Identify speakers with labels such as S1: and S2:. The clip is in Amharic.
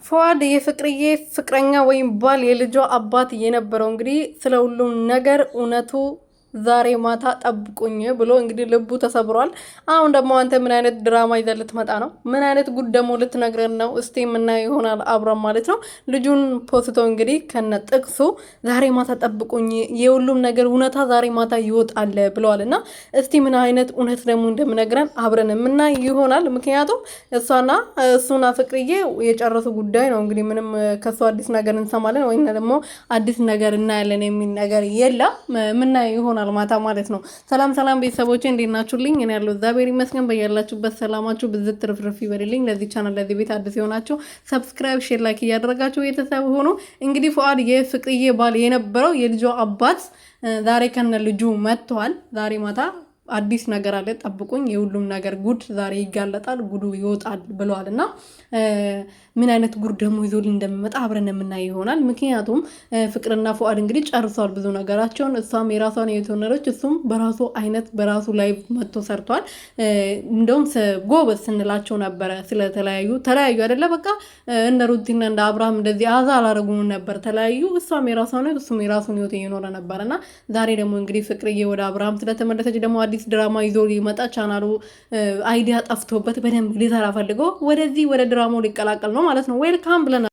S1: ፉአድ የፍቅርዬ ፍቅረኛ ወይም ባል የልጇ አባት የነበረው እንግዲህ ስለ ሁሉም ነገር እውነቱ ዛሬ ማታ ጠብቁኝ ብሎ እንግዲህ ልቡ ተሰብሯል። አሁን ደግሞ አንተ ምን አይነት ድራማ ይዘህ ልትመጣ ነው? ምን አይነት ጉድ ደግሞ ልትነግረን ነው? እስቲ የምናየው ይሆናል አብረን ማለት ነው። ልጁን ፖስቶ እንግዲህ ከነ ጥቅሱ ዛሬ ማታ ጠብቁኝ፣ የሁሉም ነገር እውነታ ዛሬ ማታ ይወጣል ብለዋል። እና እስቲ ምን አይነት እውነት ደግሞ እንደምነግረን አብረን የምናይ ይሆናል። ምክንያቱም እሱና ፍቅርዬ የጨረሱ ጉዳይ ነው። እንግዲህ ምንም ከሱ አዲስ ነገር እንሰማለን ወይም ደግሞ አዲስ ነገር እናያለን የሚል ነገር የለም። ምናየው ይሆናል ማታ ማለት ነው። ሰላም ሰላም ቤተሰቦቼ እንዴት ናችሁልኝ? እኔ ያለው እግዚአብሔር ይመስገን። በያላችሁበት ሰላማችሁ ብዝት ትርፍርፍ ይበልልኝ። ለዚህ ቻናል ለዚህ ቤት አዲስ የሆናችሁ ሰብስክራይብ፣ ሼር፣ ላይክ እያደረጋችሁ ቤተሰብ ሆኖ እንግዲህ ፉአድ የፍቅርዬ ባል የነበረው የልጇ አባት ዛሬ ከነ ልጁ መጥቷል። ዛሬ ማታ አዲስ ነገር አለ ጠብቁኝ፣ የሁሉም ነገር ጉድ ዛሬ ይጋለጣል፣ ጉዱ ይወጣል ብለዋል። እና ምን አይነት ጉድ ደግሞ ይዞልን እንደሚመጣ አብረን የምናይ ይሆናል። ምክንያቱም ፍቅርና ፉአድ እንግዲህ ጨርሰዋል ብዙ ነገራቸውን። እሷም የራሷን የተወነረች እሱም በራሱ አይነት በራሱ ላይ መጥቶ ሰርቷል። እንደውም ጎበዝ ስንላቸው ነበረ። ስለተለያዩ ተለያዩ አይደለ በቃ እንደ ሩቲና እንደ አብርሃም እንደዚህ አዛ አላረጉም ነበር። ተለያዩ። እሷም የራሷን እሱም የራሱን ህይወት እየኖረ ነበር። እና ዛሬ ደግሞ እንግዲህ ፍቅርዬ ወደ አብርሃም ስለተመለሰች ደግሞ አዲስ ድራማ ይዞ ሊመጣ ቻናሉ አይዲያ ጠፍቶበት በደንብ ሊሰራ ፈልጎ ወደዚህ ወደ ድራማው ሊቀላቀል ነው ማለት ነው። ዌልካም ብለናል።